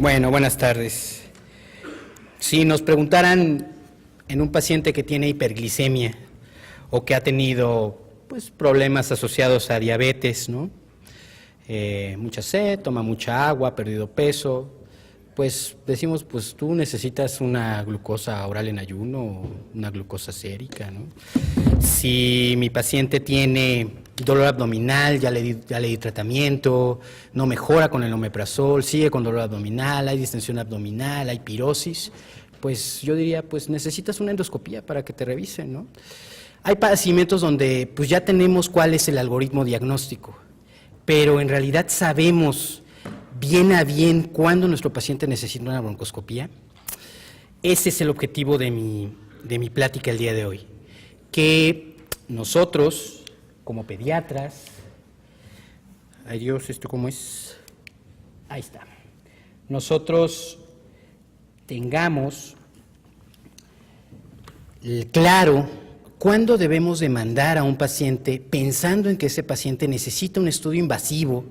Bueno, buenas tardes. Si nos preguntaran en un paciente que tiene hiperglicemia o que ha tenido problemas asociados a diabetes, ¿no? Mucha sed, toma mucha agua, ha perdido peso, pues decimos, pues tú necesitas una glucosa oral en ayuno, una glucosa sérica, ¿no? Si mi paciente tiene dolor abdominal, ya le di tratamiento, no mejora con el omeprazol, sigue con dolor abdominal, hay distensión abdominal, hay pirosis, pues yo diría, pues necesitas una endoscopía para que te revisen, ¿no? Hay padecimientos donde pues ya tenemos cuál es el algoritmo diagnóstico, pero en realidad sabemos bien a bien cuándo nuestro paciente necesita una broncoscopía. Ese es el objetivo de mi plática el día de hoy, que nosotros, como pediatras, ay Dios, ¿esto cómo es? Ahí está. Nosotros tengamos claro cuándo debemos de mandar a un paciente pensando en que ese paciente necesita un estudio invasivo,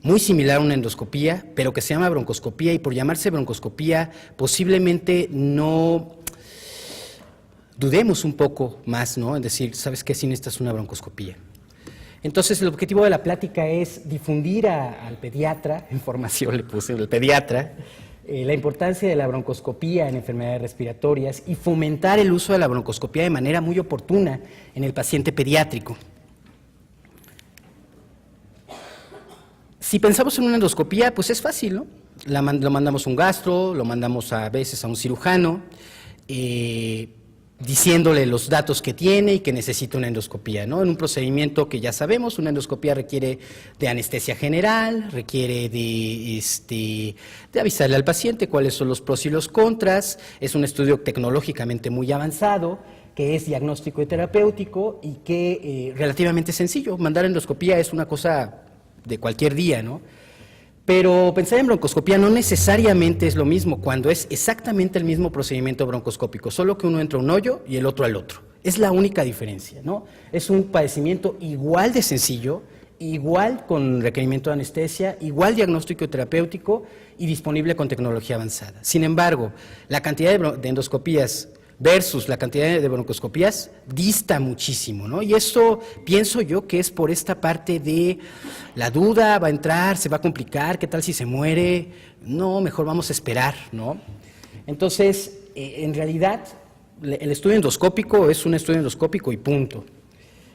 muy similar a una endoscopía, pero que se llama broncoscopía, y por llamarse broncoscopía posiblemente no dudemos un poco más, ¿no? En decir, ¿sabes qué? Si necesitas una broncoscopía. Entonces, el objetivo de la plática es difundir al pediatra, información le puse al pediatra, la importancia de la broncoscopía en enfermedades respiratorias y fomentar el uso de la broncoscopía de manera muy oportuna en el paciente pediátrico. Si pensamos en una endoscopía, pues es fácil, ¿no? Lo mandamos a un gastro, lo mandamos a veces a un cirujano, diciéndole los datos que tiene y que necesita una endoscopía, ¿no? En un procedimiento que ya sabemos, una endoscopía requiere de anestesia general, requiere de avisarle al paciente cuáles son los pros y los contras, es un estudio tecnológicamente muy avanzado, que es diagnóstico y terapéutico y que relativamente sencillo. Mandar endoscopía es una cosa de cualquier día, ¿no? Pero pensar en broncoscopía no necesariamente es lo mismo cuando es exactamente el mismo procedimiento broncoscópico, solo que uno entra a un hoyo y el otro al otro. Es la única diferencia, ¿no? Es un padecimiento igual de sencillo, igual con requerimiento de anestesia, igual diagnóstico y terapéutico y disponible con tecnología avanzada. Sin embargo, la cantidad de endoscopías versus la cantidad de broncoscopías dista muchísimo, ¿no? Y eso pienso yo que es por esta parte de la duda, va a entrar, se va a complicar, ¿qué tal si se muere? No, mejor vamos a esperar, ¿no? Entonces, en realidad, el estudio endoscópico es un estudio endoscópico y punto.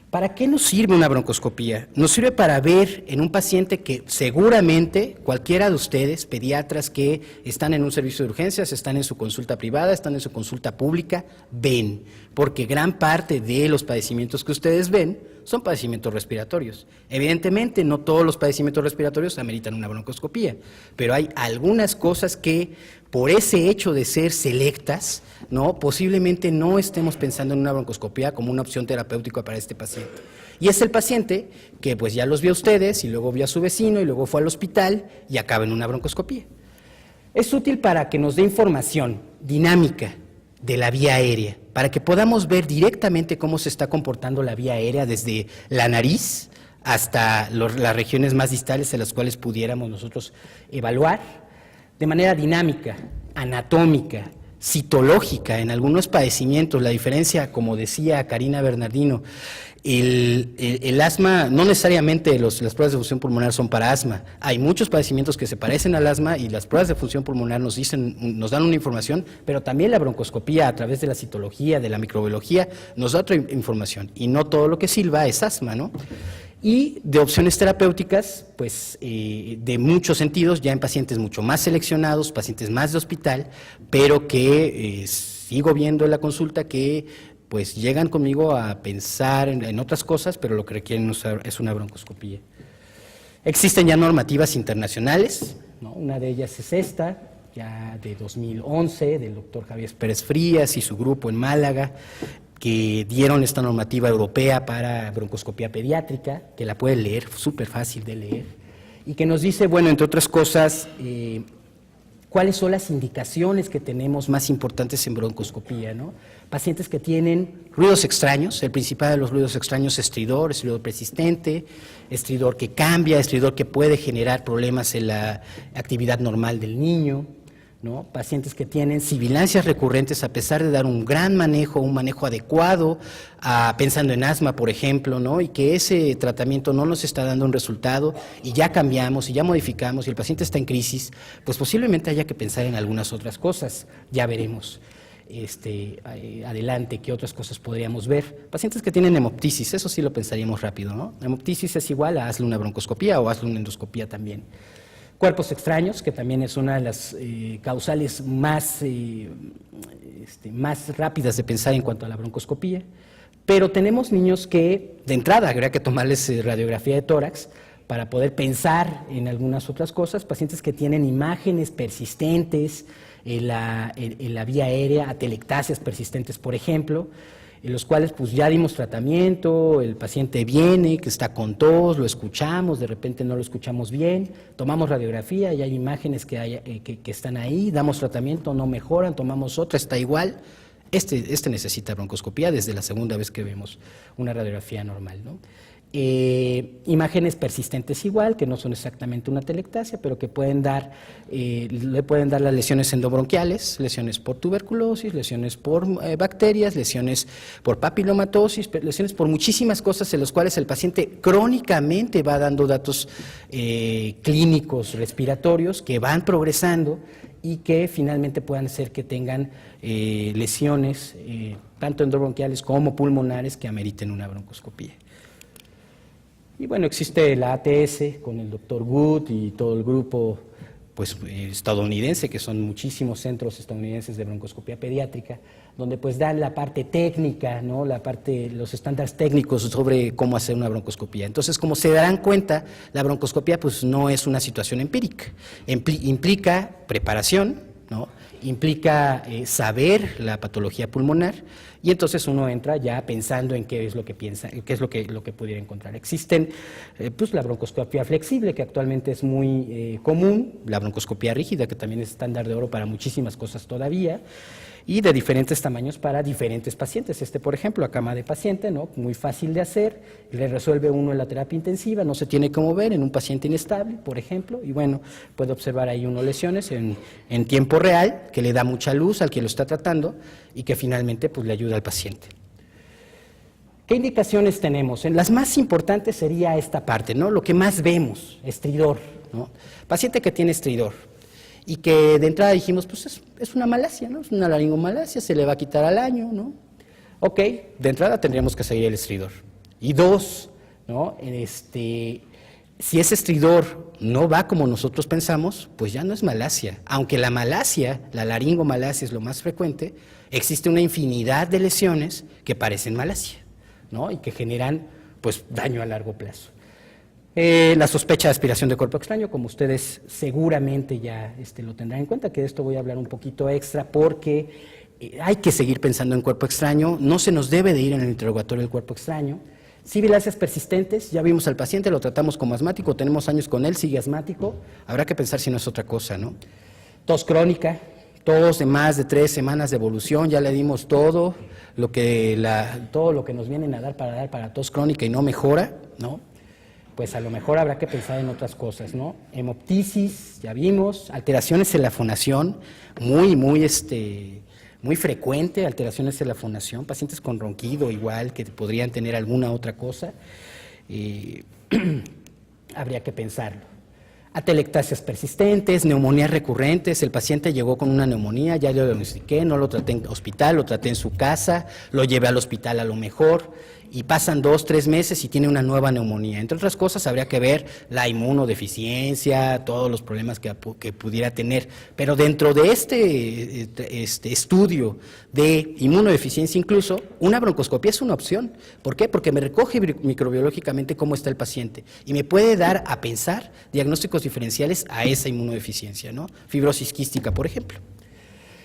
¿Para qué nos sirve una broncoscopía? Nos sirve para ver en un paciente que seguramente cualquiera de ustedes, pediatras que están en un servicio de urgencias, están en su consulta privada, están en su consulta pública, ven, porque gran parte de los padecimientos que ustedes ven son padecimientos respiratorios. Evidentemente, no todos los padecimientos respiratorios ameritan una broncoscopía, pero hay algunas cosas que, por ese hecho de ser selectas, ¿no? Posiblemente no estemos pensando en una broncoscopía como una opción terapéutica para este paciente. Y es el paciente que pues ya los vio a ustedes y luego vio a su vecino y luego fue al hospital y acaba en una broncoscopía. Es útil para que nos dé información dinámica de la vía aérea, para que podamos ver directamente cómo se está comportando la vía aérea desde la nariz hasta las regiones más distales en las cuales pudiéramos nosotros evaluar de manera dinámica, anatómica, citológica en algunos padecimientos. La diferencia, como decía Karina Bernardino, el asma, no necesariamente las pruebas de función pulmonar son para asma. Hay muchos padecimientos que se parecen al asma y las pruebas de función pulmonar nos dan una información, pero también la broncoscopía a través de la citología, de la microbiología, nos da otra información. Y no todo lo que silba es asma, ¿no? Y de opciones terapéuticas, pues de muchos sentidos, ya en pacientes mucho más seleccionados, pacientes más de hospital, pero que sigo viendo en la consulta que pues llegan conmigo a pensar en otras cosas, pero lo que requieren es una broncoscopía. Existen ya normativas internacionales, ¿no? Una de ellas es esta, ya de 2011, del doctor Javier Pérez Frías y su grupo en Málaga, que dieron esta normativa europea para broncoscopía pediátrica, que la pueden leer, súper fácil de leer, y que nos dice, bueno, entre otras cosas, cuáles son las indicaciones que tenemos más importantes en broncoscopía, ¿no? Pacientes que tienen ruidos extraños, el principal de los ruidos extraños es estridor persistente, estridor que cambia, estridor que puede generar problemas en la actividad normal del niño, ¿no? Pacientes que tienen sibilancias recurrentes a pesar de dar un gran manejo, un manejo adecuado, pensando en asma, por ejemplo, ¿no? Y que ese tratamiento no nos está dando un resultado y ya cambiamos y ya modificamos y el paciente está en crisis, pues posiblemente haya que pensar en algunas otras cosas, ya veremos. Adelante, ¿qué otras cosas podríamos ver? Pacientes que tienen hemoptisis, eso sí lo pensaríamos rápido, ¿no? Hemoptisis es igual a hazle una broncoscopía o hazle una endoscopía también. Cuerpos extraños, que también es una de las causales más rápidas de pensar en cuanto a la broncoscopía. Pero tenemos niños que, de entrada, habría que tomarles radiografía de tórax para poder pensar en algunas otras cosas. Pacientes que tienen imágenes persistentes en la vía aérea, atelectasias persistentes, por ejemplo, en los cuales pues ya dimos tratamiento, el paciente viene, que está con tos, lo escuchamos, de repente no lo escuchamos bien, tomamos radiografía y hay imágenes que están ahí, damos tratamiento, no mejoran, tomamos otra, está igual. Este necesita broncoscopía desde la segunda vez que vemos una radiografía normal, ¿no? Imágenes persistentes igual, que no son exactamente una atelectasia, pero que le pueden dar las lesiones endobronquiales, lesiones por tuberculosis, lesiones por bacterias, lesiones por papilomatosis, lesiones por muchísimas cosas en las cuales el paciente crónicamente va dando datos clínicos respiratorios que van progresando y que finalmente puedan hacer que tengan lesiones tanto endobronquiales como pulmonares que ameriten una broncoscopía. Y bueno, existe la ATS con el doctor Wood y todo el grupo pues, estadounidense, que son muchísimos centros estadounidenses de broncoscopía pediátrica, donde pues dan la parte técnica, ¿no? Los estándares técnicos sobre cómo hacer una broncoscopía. Entonces, como se darán cuenta, la broncoscopía pues, no es una situación empírica, implica preparación, ¿no? Implica saber la patología pulmonar y entonces uno entra ya pensando en qué es lo que piensa, qué es lo que pudiera encontrar. Existen pues la broncoscopía flexible, que actualmente es muy común, la broncoscopía rígida, que también es estándar de oro para muchísimas cosas todavía, y de diferentes tamaños para diferentes pacientes. Por ejemplo, la cama de paciente, ¿no? Muy fácil de hacer, le resuelve uno en la terapia intensiva, no se tiene que mover en un paciente inestable, por ejemplo, y bueno, puede observar ahí uno lesiones en tiempo real, que le da mucha luz al que lo está tratando y que finalmente pues, le ayuda al paciente. ¿Qué indicaciones tenemos? En las más importantes sería esta parte, ¿no? Lo que más vemos, estridor, ¿no? Paciente que tiene estridor y que de entrada dijimos, pues es una malasia, ¿no? Es una laringomalacia, se le va a quitar al año, ¿no? Ok, de entrada tendríamos que seguir el estridor. Y dos, ¿no? Si ese estridor no va como nosotros pensamos, pues ya no es malasia. Aunque la malasia, la laringomalacia es lo más frecuente, existe una infinidad de lesiones que parecen malasia, ¿no? Y que generan pues daño a largo plazo. La sospecha de aspiración de cuerpo extraño, como ustedes seguramente ya lo tendrán en cuenta, que de esto voy a hablar un poquito extra porque hay que seguir pensando en cuerpo extraño, no se nos debe de ir en el interrogatorio del cuerpo extraño. Sibilancias persistentes, ya vimos al paciente, lo tratamos como asmático, tenemos años con él, sigue asmático, habrá que pensar si no es otra cosa, ¿no? Tos crónica, tos de más de 3 semanas de evolución, ya le dimos todo lo que nos vienen a dar para tos crónica y no mejora, ¿no? Pues a lo mejor habrá que pensar en otras cosas, ¿no? Hemoptisis, ya vimos, alteraciones en la fonación, muy frecuente, alteraciones en la fonación, pacientes con ronquido igual, que podrían tener alguna otra cosa, habría que pensarlo. Atelectasias persistentes, neumonías recurrentes, el paciente llegó con una neumonía, ya lo diagnostiqué, no lo traté en hospital, lo traté en su casa, lo llevé al hospital a lo mejor, y pasan 2, 3 meses y tiene una nueva neumonía. Entre otras cosas, habría que ver la inmunodeficiencia, todos los problemas que pudiera tener. Pero dentro de este estudio de inmunodeficiencia incluso, una broncoscopía es una opción. ¿Por qué? Porque me recoge microbiológicamente cómo está el paciente y me puede dar a pensar diagnósticos diferenciales a esa inmunodeficiencia, ¿no? Fibrosis quística, por ejemplo.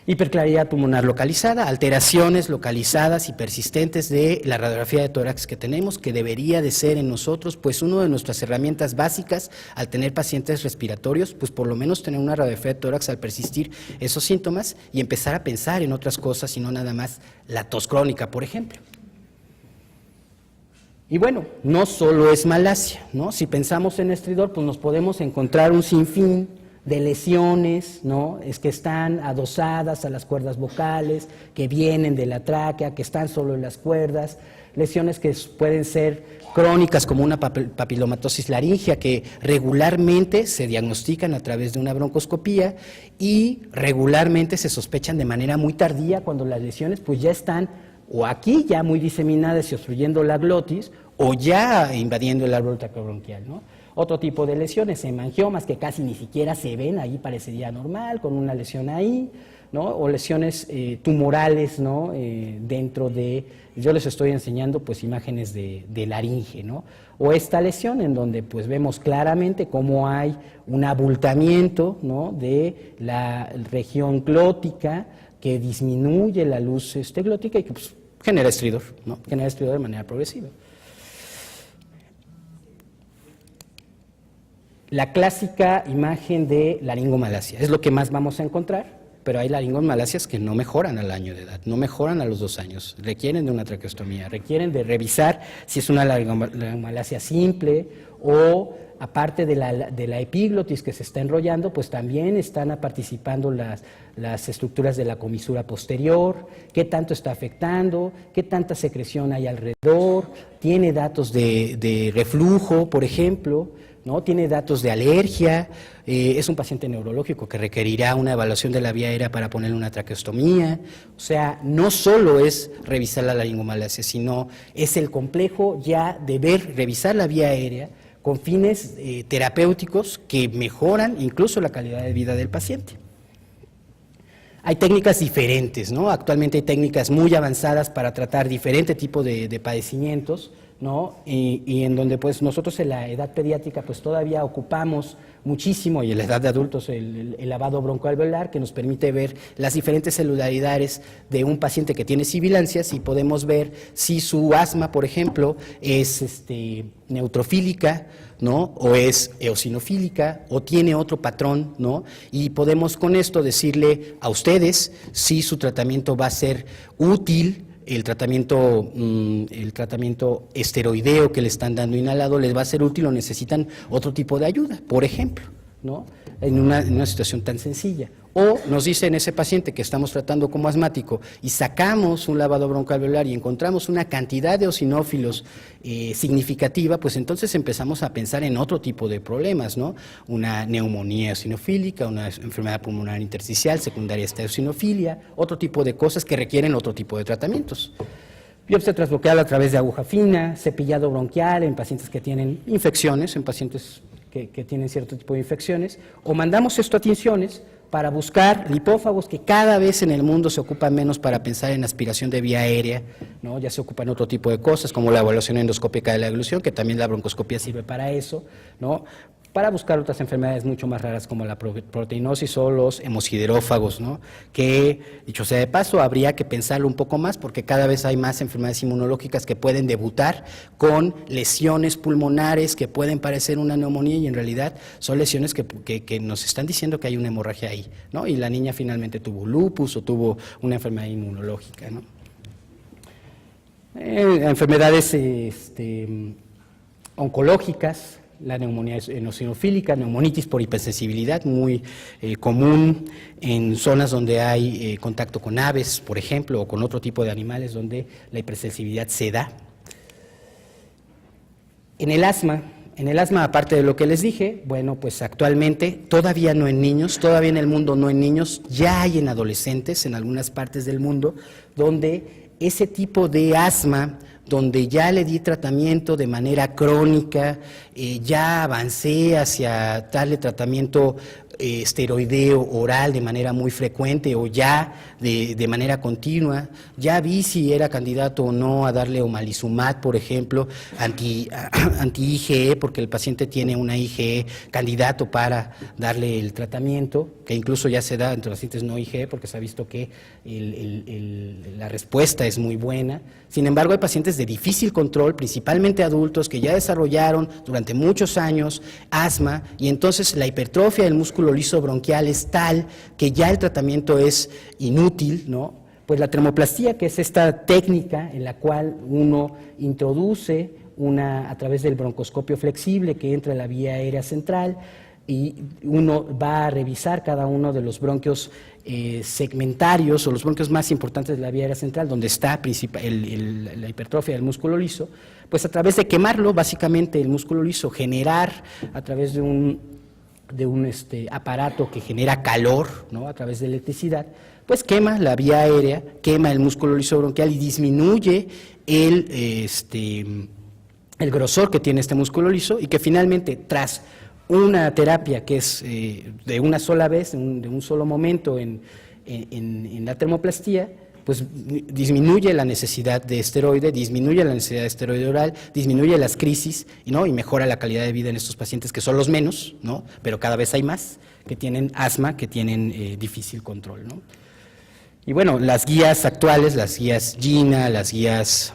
Hiperclaridad pulmonar localizada, alteraciones localizadas y persistentes de la radiografía de tórax que tenemos, que debería de ser en nosotros, pues una de nuestras herramientas básicas al tener pacientes respiratorios, pues por lo menos tener una radiografía de tórax al persistir esos síntomas y empezar a pensar en otras cosas y no nada más la tos crónica, por ejemplo. Y bueno, no solo es malasia, ¿no? Si pensamos en estridor, pues nos podemos encontrar un sinfín de lesiones, ¿no? Es que están adosadas a las cuerdas vocales, que vienen de la tráquea, que están solo en las cuerdas, lesiones que pueden ser crónicas como una papilomatosis laringea, que regularmente se diagnostican a través de una broncoscopía y regularmente se sospechan de manera muy tardía cuando las lesiones pues ya están o aquí ya muy diseminadas y obstruyendo la glotis o ya invadiendo el árbol tracobronquial, ¿no? Otro tipo de lesiones, hemangiomas que casi ni siquiera se ven, ahí parecería normal, con una lesión ahí, ¿no? O lesiones tumorales, ¿no? Dentro de, yo les estoy enseñando pues imágenes de laringe, ¿no? O esta lesión en donde pues vemos claramente cómo hay un abultamiento, ¿no? De la región glótica que disminuye la luz glótica y que pues, genera estridor, ¿no? Genera estridor de manera progresiva. La clásica imagen de laringomalacia es lo que más vamos a encontrar, pero hay laringomalacias que no mejoran al año de edad, no mejoran a los 2 años, requieren de una traqueostomía, requieren de revisar si es una laringomalacia simple o aparte de la epiglotis que se está enrollando, pues también están participando las estructuras de la comisura posterior, qué tanto está afectando, qué tanta secreción hay alrededor, tiene datos de reflujo, por ejemplo, ¿no? Tiene datos de alergia, es un paciente neurológico que requerirá una evaluación de la vía aérea para ponerle una traqueostomía. O sea, no solo es revisar la laringomalacia, sino es el complejo ya de revisar la vía aérea con fines terapéuticos que mejoran incluso la calidad de vida del paciente. Hay técnicas diferentes, ¿no? Actualmente hay técnicas muy avanzadas para tratar diferente tipo de padecimientos, ¿no? Y en donde pues nosotros en la edad pediátrica pues todavía ocupamos muchísimo, y en la edad de adultos el lavado broncoalveolar, que nos permite ver las diferentes celularidades de un paciente que tiene sibilancias y podemos ver si su asma, por ejemplo, es neutrofílica, ¿no? O es eosinofílica, o tiene otro patrón, ¿no? Y podemos con esto decirle a ustedes si su tratamiento va a ser útil. El tratamiento esteroideo que le están dando inhalado les va a ser útil o necesitan otro tipo de ayuda, por ejemplo, ¿no? En una situación tan sencilla. O nos dicen ese paciente que estamos tratando como asmático y sacamos un lavado broncoalveolar y encontramos una cantidad de eosinófilos significativa, pues entonces empezamos a pensar en otro tipo de problemas, ¿no? Una neumonía eosinofílica, una enfermedad pulmonar intersticial, secundaria a esta eosinofilia, otro tipo de cosas que requieren otro tipo de tratamientos. Biopsia transbronquial a través de aguja fina, cepillado bronquial en pacientes que tienen infecciones, en pacientes que tienen cierto tipo de infecciones, o mandamos esto a tinciones para buscar lipófagos que cada vez en el mundo se ocupan menos para pensar en aspiración de vía aérea, ¿no? Ya se ocupan otro tipo de cosas como la evaluación endoscópica de la eglusión, que también la broncoscopía sirve para eso, ¿no? Para buscar otras enfermedades mucho más raras como la proteinosis o los hemosiderófagos, ¿no? Que, dicho sea de paso, habría que pensarlo un poco más porque cada vez hay más enfermedades inmunológicas que pueden debutar con lesiones pulmonares que pueden parecer una neumonía y en realidad son lesiones que nos están diciendo que hay una hemorragia ahí, ¿no? Y la niña finalmente tuvo lupus o tuvo una enfermedad inmunológica, ¿no? Enfermedades oncológicas, la neumonía eosinofílica, neumonitis por hipersensibilidad, muy común en zonas donde hay contacto con aves, por ejemplo, o con otro tipo de animales donde la hipersensibilidad se da. En el asma, aparte de lo que les dije, bueno, pues actualmente todavía no en niños, todavía en el mundo no en niños, ya hay en adolescentes en algunas partes del mundo donde ese tipo de asma, donde ya le di tratamiento de manera crónica, ya avancé hacia darle tratamiento esteroideo oral de manera muy frecuente o ya de manera continua. Ya vi si era candidato o no a darle omalizumab, por ejemplo, anti-IgE, porque el paciente tiene una IgE candidato para darle el tratamiento, que incluso ya se da entre los pacientes no IgE, porque se ha visto que la respuesta es muy buena. Sin embargo, hay pacientes de difícil control, principalmente adultos, que ya desarrollaron durante muchos años asma, y entonces la hipertrofia del músculo liso bronquial es tal que ya el tratamiento es inútil, ¿no? Pues la termoplastía, que es esta técnica en la cual uno introduce a través del broncoscopio flexible que entra en la vía aérea central, y uno va a revisar cada uno de los bronquios segmentarios o los bronquios más importantes de la vía aérea central, donde está la hipertrofia del músculo liso, pues a través de quemarlo, básicamente el músculo liso, generar a través de un aparato que genera calor, ¿no? A través de electricidad, pues quema la vía aérea, quema el músculo liso bronquial y disminuye el grosor que tiene este músculo liso, y que finalmente, tras una terapia que es de una sola vez, de un solo momento en la termoplastía, pues disminuye la necesidad de esteroide, disminuye la necesidad de esteroide oral, disminuye las crisis, ¿no? Y mejora la calidad de vida en estos pacientes, que son los menos, ¿no? Pero cada vez hay más que tienen asma, que tienen difícil control, ¿no? Y bueno, las guías actuales, las guías GINA, las guías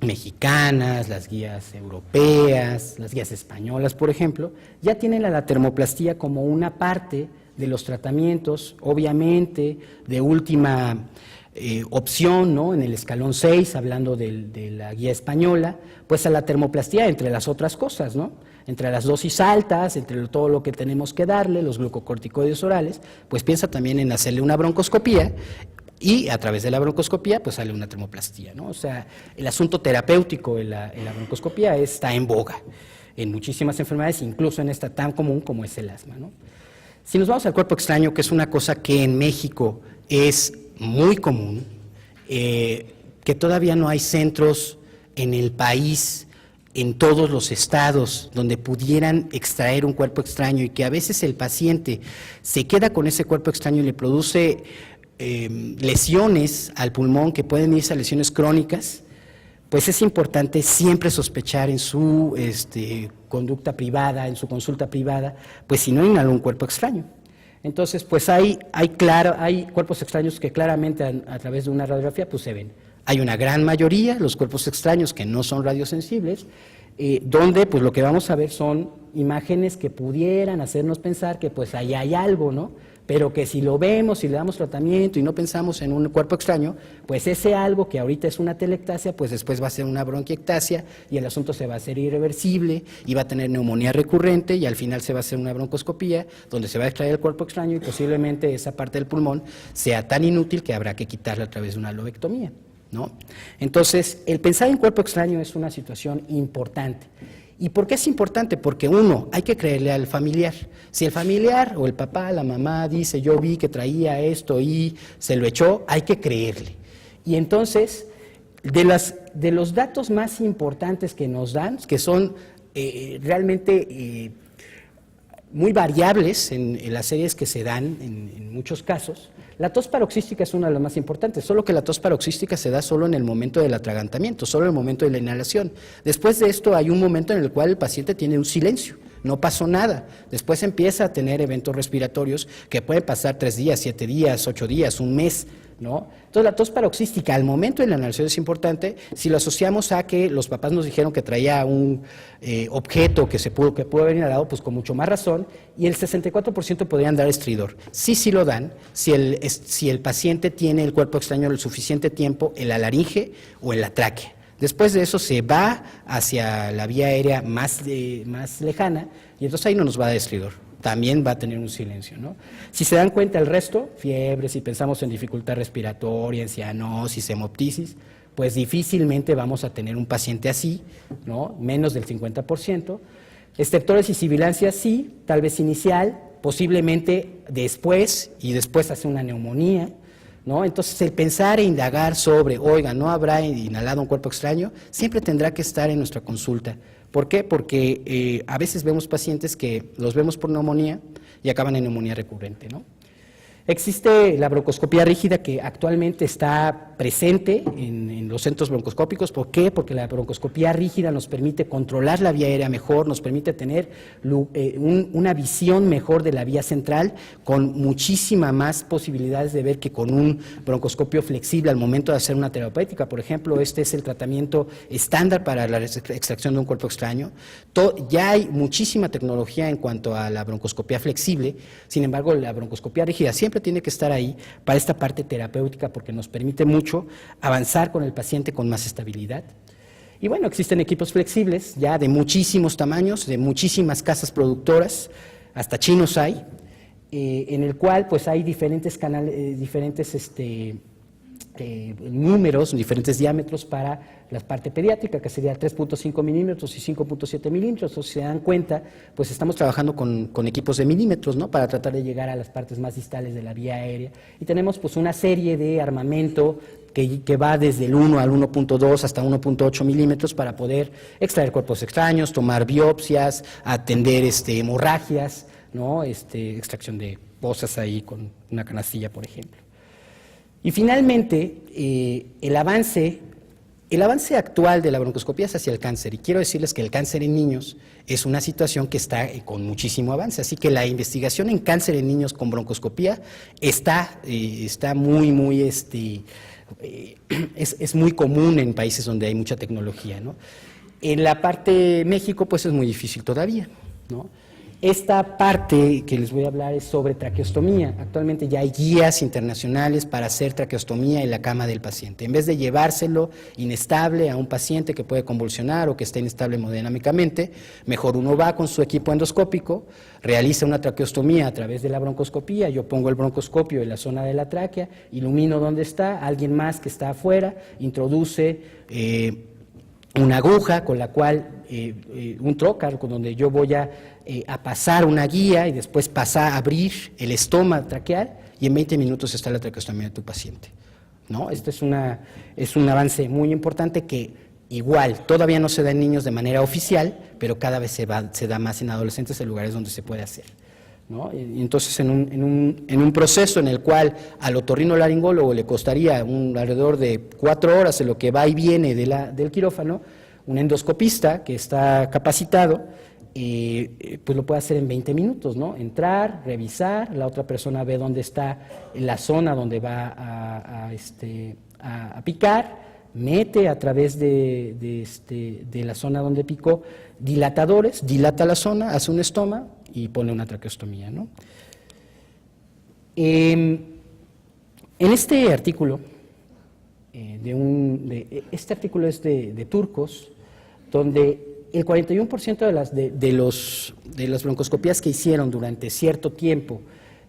mexicanas, las guías europeas, las guías españolas, por ejemplo, ya tienen la termoplastía como una parte de los tratamientos, obviamente de última opción, ¿no? En el escalón 6, hablando de la guía española, pues a la termoplastía, entre las otras cosas, ¿no? Entre las dosis altas, entre todo lo que tenemos que darle, los glucocorticoides orales, pues piensa también en hacerle una broncoscopía, y a través de la broncoscopía pues sale una termoplastía, ¿no? O sea, el asunto terapéutico en la broncoscopía está en boga en muchísimas enfermedades, incluso en esta tan común como es el asma, ¿no? Si nos vamos al cuerpo extraño, que es una cosa que en México es muy común, que todavía no hay centros en el país, en todos los estados, donde pudieran extraer un cuerpo extraño, y que a veces el paciente se queda con ese cuerpo extraño y le produce lesiones al pulmón, que pueden irse a lesiones crónicas, pues es importante siempre sospechar en su conducta privada, en su consulta privada, pues si no inhaló un cuerpo extraño. Entonces, pues hay cuerpos extraños que claramente a través de una radiografía pues se ven. Hay una gran mayoría, los cuerpos extraños que no son radiosensibles, donde pues lo que vamos a ver son imágenes que pudieran hacernos pensar que pues ahí hay algo, ¿no? Pero que si lo vemos, si le damos tratamiento y no pensamos en un cuerpo extraño, pues ese algo que ahorita es una telectasia, pues después va a ser una bronquiectasia, y el asunto se va a hacer irreversible y va a tener neumonía recurrente, y al final se va a hacer una broncoscopía donde se va a extraer el cuerpo extraño, y posiblemente esa parte del pulmón sea tan inútil que habrá que quitarla a través de una lobectomía, ¿no? Entonces, el pensar en cuerpo extraño es una situación importante. ¿Y por qué es importante? Porque uno, hay que creerle al familiar. Si el familiar o el papá, la mamá dice, yo vi que traía esto y se lo echó, hay que creerle. Y entonces, de los datos más importantes que nos dan, que son realmente muy variables en las series que se dan en muchos casos, la tos paroxística es una de las más importantes, solo que la tos paroxística se da solo en el momento del atragantamiento, solo en el momento de la inhalación. Después de esto hay un momento en el cual el paciente tiene un silencio, no pasó nada. Después empieza a tener eventos respiratorios que pueden pasar 3 días, 7 días, 8 días, un mes, ¿no? Entonces la tos paroxística al momento de la inhalación es importante. Si lo asociamos a que los papás nos dijeron que traía un objeto que pudo haber inhalado, pues con mucho más razón, y el 64% podrían dar estridor. Sí lo dan si el paciente tiene el cuerpo extraño el suficiente tiempo en la laringe o en la tráquea. Después de eso se va hacia la vía aérea más lejana, y entonces ahí no nos va a dar estridor. También va a tener un silencio, ¿no? Si se dan cuenta el resto, fiebre, si pensamos en dificultad respiratoria, en cianosis, hemoptisis, pues difícilmente vamos a tener un paciente así, ¿no? Menos del 50%. Estertores y sibilancias sí, tal vez inicial, posiblemente después, y después hace una neumonía, ¿no? Entonces, el pensar e indagar sobre, oiga, ¿no habrá inhalado un cuerpo extraño? Siempre tendrá que estar en nuestra consulta, ¿Por qué? Porque a veces vemos pacientes que los vemos por neumonía y acaban en neumonía recurrente, ¿no? Existe la broncoscopía rígida que actualmente está presente en los centros broncoscópicos. ¿Por qué? Porque la broncoscopía rígida nos permite controlar la vía aérea mejor, nos permite tener una visión mejor de la vía central, con muchísima más posibilidades de ver que con un broncoscopio flexible al momento de hacer una terapéutica. Por ejemplo, este es el tratamiento estándar para la extracción de un cuerpo extraño. Ya hay muchísima tecnología en cuanto a la broncoscopía flexible, sin embargo, la broncoscopía rígida siempre tiene que estar ahí para esta parte terapéutica, porque nos permite mucho avanzar con el paciente con más estabilidad. Y bueno, existen equipos flexibles ya de muchísimos tamaños, de muchísimas casas productoras, hasta chinos hay, en el cual pues hay diferentes canales, números, diferentes diámetros para la parte pediátrica, que sería 3.5 milímetros y 5.7 milímetros. Si se dan cuenta, pues estamos trabajando con equipos de milímetros, ¿no?, para tratar de llegar a las partes más distales de la vía aérea. Y tenemos pues una serie de armamento que va desde el 1 al 1.2 hasta 1.8 milímetros para poder extraer cuerpos extraños, tomar biopsias, atender hemorragias, ¿no?, extracción de fosas ahí con una canastilla, por ejemplo. Y finalmente, el avance actual de la broncoscopía es hacia el cáncer, y quiero decirles que el cáncer en niños es una situación que está con muchísimo avance, así que la investigación en cáncer en niños con broncoscopía está muy, es muy común en países donde hay mucha tecnología, ¿no? En la parte de México, pues es muy difícil todavía, ¿no? Esta parte que les voy a hablar es sobre traqueostomía. Actualmente ya hay guías internacionales para hacer traqueostomía en la cama del paciente. En vez de llevárselo inestable a un paciente que puede convulsionar o que esté inestable hemodinámicamente, mejor uno va con su equipo endoscópico, realiza una traqueostomía a través de la broncoscopía. Yo pongo el broncoscopio en la zona de la tráquea, ilumino dónde está, alguien más que está afuera introduce una aguja con la cual, un trocar, con donde yo voy a pasar una guía y después pasar a abrir el estómago traqueal, y en 20 minutos está la traqueostomía de tu paciente, ¿no? Este es un avance muy importante que igual todavía no se da en niños de manera oficial, pero cada vez se da más en adolescentes en lugares donde se puede hacer, ¿no? Y entonces en un proceso en el cual al otorrinolaringólogo le costaría alrededor de 4 horas en lo que va y viene del quirófano, un endoscopista que está capacitado, pues lo puede hacer en 20 minutos, ¿no? Entrar, revisar, la otra persona ve dónde está la zona donde va a picar, mete a través de la zona donde picó dilatadores, dilata la zona, hace un estoma y pone una traqueostomía, ¿no? En este artículo, este artículo es de Turcos, donde el 41% de las broncoscopías que hicieron durante cierto tiempo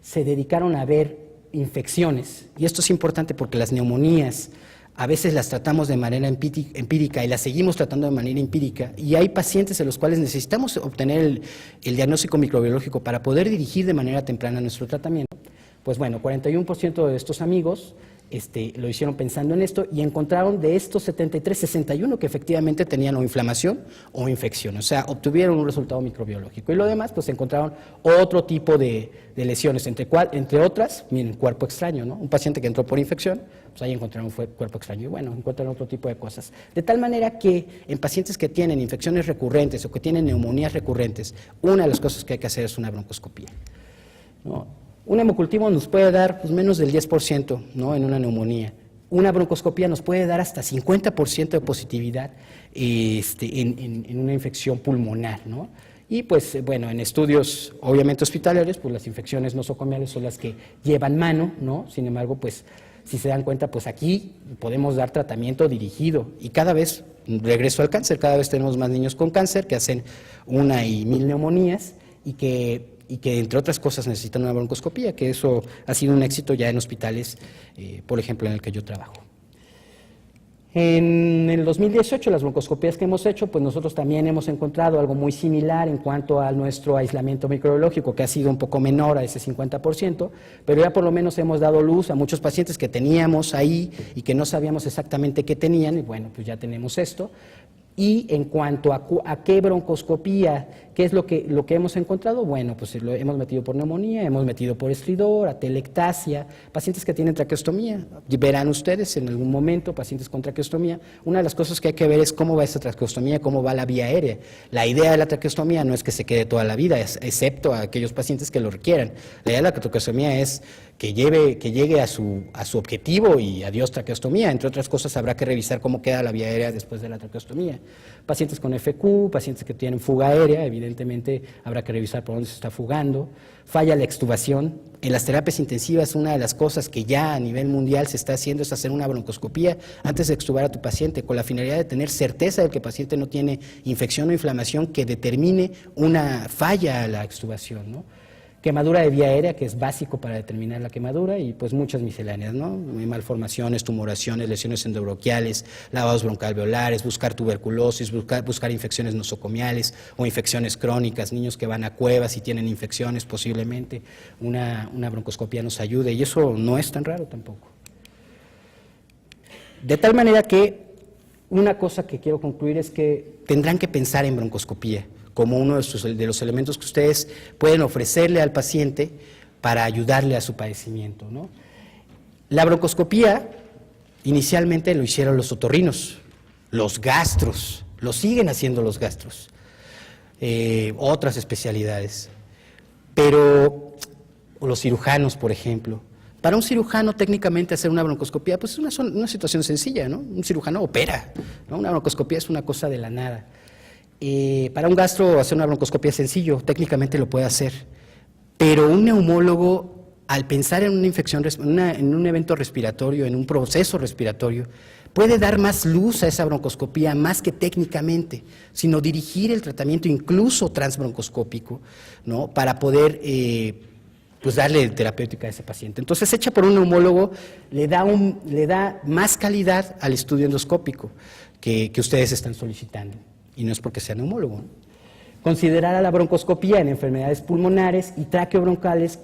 se dedicaron a ver infecciones, y esto es importante porque las neumonías a veces las tratamos de manera empírica y las seguimos tratando de manera empírica, y hay pacientes en los cuales necesitamos obtener el diagnóstico microbiológico para poder dirigir de manera temprana nuestro tratamiento. Pues bueno, 41% de estos amigos lo hicieron pensando en esto, y encontraron de estos 73, 61 que efectivamente tenían o inflamación o infección, o sea, obtuvieron un resultado microbiológico, y lo demás pues encontraron otro tipo de lesiones, entre otras, miren, cuerpo extraño, ¿no? Un paciente que entró por infección, pues ahí encontraron un cuerpo extraño, y bueno, encuentran otro tipo de cosas, de tal manera que en pacientes que tienen infecciones recurrentes o que tienen neumonías recurrentes, una de las cosas que hay que hacer es una broncoscopía, ¿no? Un hemocultivo nos puede dar pues, menos del 10%, ¿no?, en una neumonía. Una broncoscopía nos puede dar hasta 50% de positividad en una infección pulmonar, ¿no? Y pues bueno, en estudios obviamente hospitalarios, pues las infecciones nosocomiales son las que llevan mano, ¿no? Sin embargo, pues si se dan cuenta, pues aquí podemos dar tratamiento dirigido, y cada vez, regreso al cáncer, cada vez tenemos más niños con cáncer que hacen 1 y 1000 neumonías y que entre otras cosas necesitan una broncoscopía, que eso ha sido un éxito ya en hospitales, por ejemplo, en el que yo trabajo. En el 2018, las broncoscopías que hemos hecho, pues nosotros también hemos encontrado algo muy similar en cuanto a nuestro aislamiento microbiológico, que ha sido un poco menor a ese 50%, pero ya por lo menos hemos dado luz a muchos pacientes que teníamos ahí y que no sabíamos exactamente qué tenían, y bueno, pues ya tenemos esto. Y en cuanto a qué broncoscopía, ¿qué es lo que hemos encontrado? Bueno, pues lo hemos metido por neumonía, hemos metido por estridor, atelectasia, pacientes que tienen traqueostomía. Verán ustedes en algún momento pacientes con traqueostomía. Una de las cosas que hay que ver es cómo va esa traqueostomía, cómo va la vía aérea. La idea de la traqueostomía no es que se quede toda la vida, excepto a aquellos pacientes que lo requieran. La idea de la traqueostomía es que llegue a su objetivo y adiós traqueostomía. Entre otras cosas, habrá que revisar cómo queda la vía aérea después de la traqueostomía. Pacientes con FQ, pacientes que tienen fuga aérea, evidentemente habrá que revisar por dónde se está fugando. Falla la extubación. En las terapias intensivas, una de las cosas que ya a nivel mundial se está haciendo es hacer una broncoscopía antes de extubar a tu paciente, con la finalidad de tener certeza de que el paciente no tiene infección o inflamación que determine una falla a la extubación, ¿no? Quemadura de vía aérea, que es básico para determinar la quemadura, y pues muchas misceláneas, ¿no? Malformaciones, tumoraciones, lesiones endobronquiales, lavados broncoalveolares, buscar tuberculosis, buscar infecciones nosocomiales o infecciones crónicas, niños que van a cuevas y tienen infecciones, posiblemente una broncoscopía nos ayude, y eso no es tan raro tampoco. De tal manera que una cosa que quiero concluir es que tendrán que pensar en broncoscopía como uno de los elementos que ustedes pueden ofrecerle al paciente para ayudarle a su padecimiento, ¿no? La broncoscopía inicialmente lo hicieron los otorrinos, los gastros, lo siguen haciendo los gastros, otras especialidades, pero los cirujanos, por ejemplo. Para un cirujano, técnicamente, hacer una broncoscopía pues es una situación sencilla, ¿no? Un cirujano opera, ¿no? Una broncoscopía es una cosa de la nada. Para un gastro hacer una broncoscopía es sencillo, técnicamente lo puede hacer, pero un neumólogo, al pensar en una infección, en un evento respiratorio, en un proceso respiratorio, puede dar más luz a esa broncoscopía, más que técnicamente, sino dirigir el tratamiento incluso transbroncoscópico, ¿no? Para poder pues darle terapéutica a ese paciente. Entonces, hecha por un neumólogo, le da más calidad al estudio endoscópico que ustedes están solicitando. Y no es porque sea neumólogo, ¿no? Considerar a la broncoscopía en enfermedades pulmonares y traqueobronquiales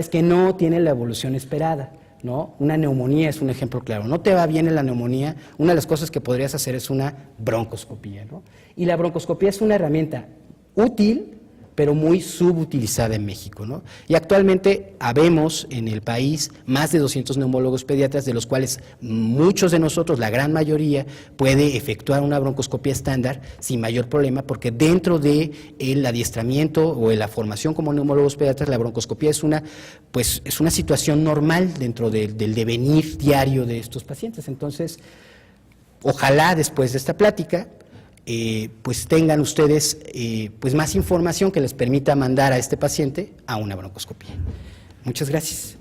que no tienen la evolución esperada, ¿no? Una neumonía es un ejemplo claro. No te va bien en la neumonía, una de las cosas que podrías hacer es una broncoscopía, ¿no? Y la broncoscopía es una herramienta útil, pero muy subutilizada en México, ¿no? Y actualmente habemos en el país más de 200 neumólogos pediatras, de los cuales muchos de nosotros, la gran mayoría, puede efectuar una broncoscopía estándar sin mayor problema, porque dentro de el adiestramiento o de la formación como neumólogos pediatras, la broncoscopía es una situación normal dentro del devenir diario de estos pacientes. Entonces, ojalá después de esta plática pues tengan ustedes pues más información que les permita mandar a este paciente a una broncoscopía. Muchas gracias.